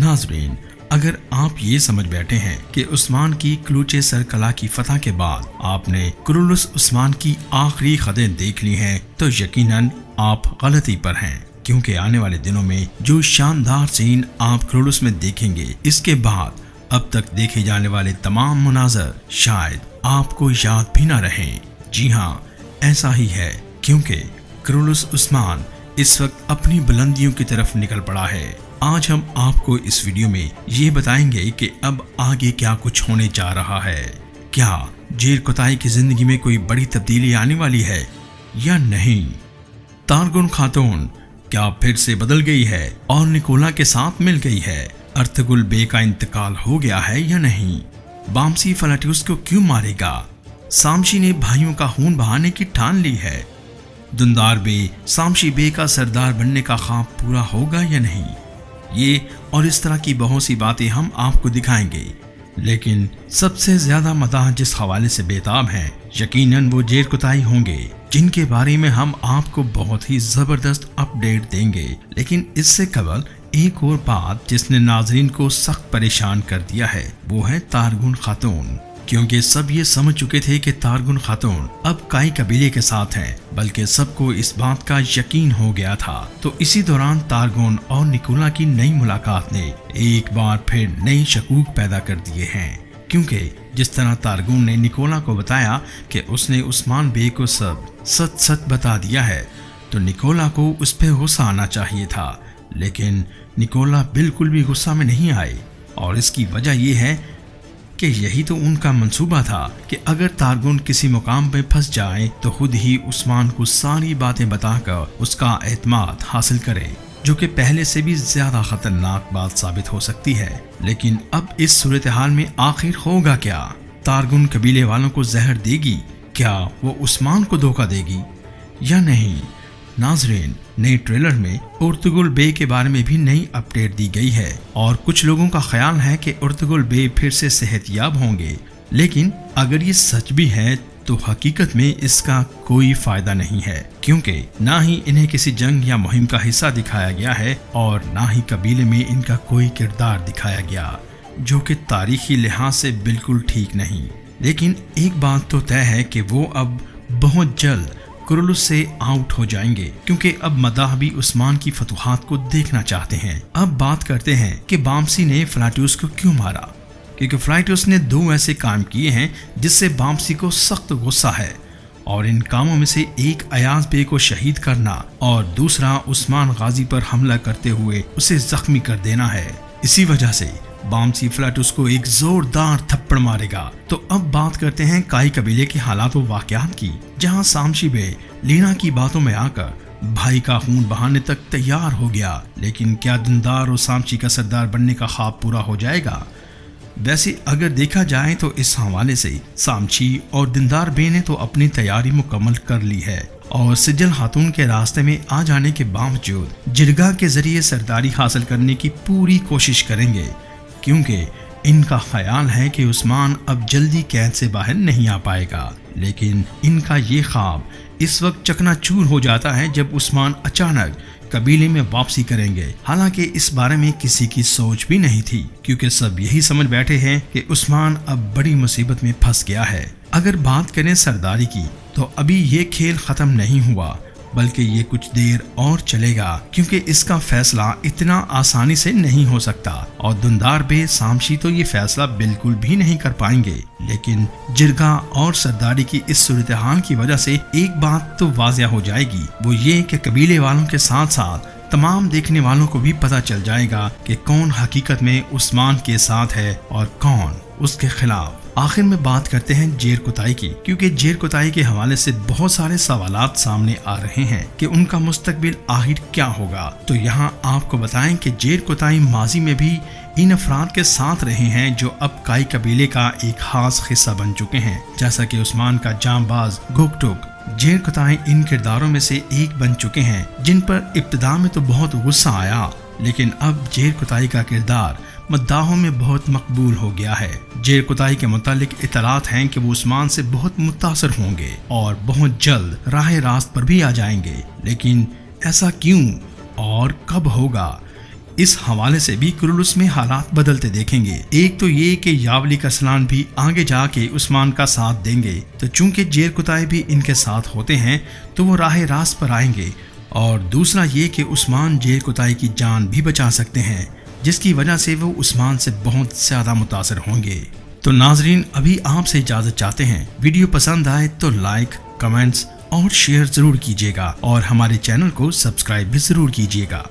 नाज़रीन, अगर आप ये समझ बैठे हैं कि उस्मान की क्लूचे सरकला की फतह के बाद आपने कुरुलुस उस्मान की आखिरी खदें देख ली हैं, तो यकीनन आप गलती पर हैं, क्योंकि आने वाले दिनों में जो शानदार सीन आप कुरुलुस में देखेंगे, इसके बाद अब तक देखे जाने वाले तमाम मुनाज़र शायद आपको याद भी ना रहें। जी हाँ, ऐसा ही है, क्योंकि कुरुलुस उस्मान इस वक्त अपनी बुलंदियों की तरफ निकल पड़ा है। आज हम आपको इस वीडियो में ये बताएंगे कि अब आगे क्या कुछ होने जा रहा है। क्या जेर कोताई की जिंदगी में कोई बड़ी तब्दीली आने वाली है या नहीं? तारगुन खातून क्या फिर से बदल गई है और निकोला के साथ मिल गई है? अर्तुगरुल बे का इंतकाल हो गया है या नहीं? बामसी फ्लाटियस को क्यों मारेगा? सामशी ने भाइयों का खून बहाने की ठान ली है। दुंदार बे सामशी बे का सरदार बनने का ख्वाब पूरा होगा या नहीं? ये और इस तरह की बहुत सी बातें हम आपको दिखाएंगे, लेकिन सबसे ज्यादा मदाह जिस हवाले से बेताब हैं, यकीनन वो जेर कोताई होंगे, जिनके बारे में हम आपको बहुत ही जबरदस्त अपडेट देंगे। लेकिन इससे कबल एक और बात जिसने नाजरीन को सख्त परेशान कर दिया है, वो है तारगुन खातून। क्योंकि सब ये समझ चुके थे कि तारगुन खातून अब काई कबीले के साथ हैं, बल्कि सबको इस बात का यकीन हो गया था। तो इसी दौरान तारगुन और निकोला की नई मुलाकात ने एक बार फिर नई शकूक पैदा कर दिए हैं। क्योंकि जिस तरह तारगुन ने निकोला को बताया कि उसने उस्मान बे को सब सच सच बता दिया है, तो निकोला को उस पर गुस्सा आना चाहिए था, लेकिन निकोला बिल्कुल भी गुस्सा में नहीं आए। और इसकी वजह यह है कि यही तो उनका मंसूबा था कि अगर तारगुन किसी मुकाम पे फंस जाए तो खुद ही उस्मान को सारी बातें बताकर उसका एतमाद हासिल करे, जो कि पहले से भी ज्यादा खतरनाक बात साबित हो सकती है। लेकिन अब इस सूरत हाल में आखिर होगा क्या? तारगुन कबीले वालों को जहर देगी? क्या वो उस्मान को धोखा देगी या नहीं? नाजरीन, नए ट्रेलर में अर्तुगरुल बे के बारे में भी नई अपडेट दी गई है और कुछ लोगों का ख्याल है कि अर्तुगरुल बे फिर से सेहतयाब होंगे। लेकिन अगर ये सच भी है तो हकीकत में इसका कोई फायदा नहीं है, क्योंकि ना ही इन्हें किसी जंग या मुहिम का हिस्सा दिखाया गया है और ना ही कबीले में इनका कोई किरदार दिखाया गया, जो कि तारीखी लिहाज से बिल्कुल ठीक नहीं। लेकिन एक बात तो तय है कि वो अब बहुत जल्द कुरुलुस से आउट हो जाएंगे, क्योंकि अब मदाह भी उस्मान की फतूहात को देखना चाहते हैं। अब बात करते हैं कि बामसी ने फ्लाटियस को क्यों मारा, क्योंकि फ्लाटियस ने दो ऐसे काम किए हैं जिससे बामसी को सख्त गुस्सा है, और इन कामों में से एक अयाज बे को शहीद करना और दूसरा उस्मान गाजी पर हमला करते हुए उसे जख्मी कर देना है। इसी वजह से बामसी फ्लाटियस को एक जोरदार थप्पड़ मारेगा। तो अब बात करते हैं काई कबीले के हालात व वाकयात की, जहां सामशी बे लीना की बातों में आकर भाई का खून बहाने तक तैयार हो गया। लेकिन क्या दुंदार और सामशी का सरदार बनने का ख्वाब पूरा हो जाएगा? वैसे अगर देखा जाए तो इस हवाले से सामशी और दिंदार बे ने तो अपनी तैयारी मुकम्मल कर ली है और सिजल खातून के रास्ते में आ जाने के बावजूद जिरगा के जरिए सरदारी हासिल करने की पूरी कोशिश करेंगे, क्योंकि इनका ख्याल है कि उस्मान अब जल्दी कैद से बाहर नहीं आ पाएगा। लेकिन इनका ये ख्वाब इस वक्त चकनाचूर हो जाता है जब उस्मान अचानक कबीले में वापसी करेंगे। हालांकि इस बारे में किसी की सोच भी नहीं थी, क्योंकि सब यही समझ बैठे हैं कि उस्मान अब बड़ी मुसीबत में फंस गया है। अगर बात करें सरदारी की, तो अभी ये खेल खत्म नहीं हुआ, बल्कि ये कुछ देर और चलेगा, क्योंकि इसका फैसला इतना आसानी से नहीं हो सकता और दुंदार बे सामशी तो ये फैसला बिल्कुल भी नहीं कर पाएंगे। लेकिन जिरगा और सरदारी की इस सूरत हाल की वजह से एक बात तो वाज़िया हो जाएगी, वो ये कि कबीले वालों के साथ साथ तमाम देखने वालों को भी पता चल जाएगा कि कौन हकीकत में उस्मान के साथ है और कौन उसके खिलाफ। आखिर में बात करते हैं जेर कोताई की, क्योंकि जेर कोताई के हवाले से बहुत सारे सवालात सामने आ रहे हैं कि उनका मुस्तकबिल आखिर क्या होगा। तो यहाँ आपको बताएं कि जेर कोताई माजी में भी इन अफराद के साथ रहे हैं जो अब काई कबीले का एक खास हिस्सा बन चुके हैं, जैसा कि उस्मान का जांबाज गुकटुक। जेर कोताई इन किरदारों में से एक बन चुके हैं जिन पर इब्तिदा में तो बहुत गुस्सा आया, लेकिन अब जेर कोताई का किरदार मद्दाहों में बहुत मकबूल हो गया है। जेर कोताई के मुतालिक इतलात हैं कि वो उस्मान से बहुत मुतासर होंगे और बहुत जल्द राह रास्त पर भी आ जाएंगे। लेकिन ऐसा क्यों और कब होगा, اس حوالے سے بھی کرولوس میں حالات بدلتے دیکھیں گے۔ ایک تو یہ کہ یاولی کسلان بھی آگے جا کے عثمان کا ساتھ دیں گے، تو چونکہ جیر کتائے بھی ان کے ساتھ ہوتے ہیں تو وہ راہ راست پر آئیں گے، اور دوسرا یہ کہ عثمان جیر کتائے کی جان بھی بچا سکتے ہیں، جس کی وجہ سے وہ عثمان سے بہت زیادہ متاثر ہوں گے۔ تو ناظرین، ابھی آپ سے اجازت چاہتے ہیں، ویڈیو پسند آئے تو لائک، کمنٹس اور شیئر ضرور کیجیے گا، اور ہمارے چینل کو سبسکرائب بھی ضرور کیجیے گا۔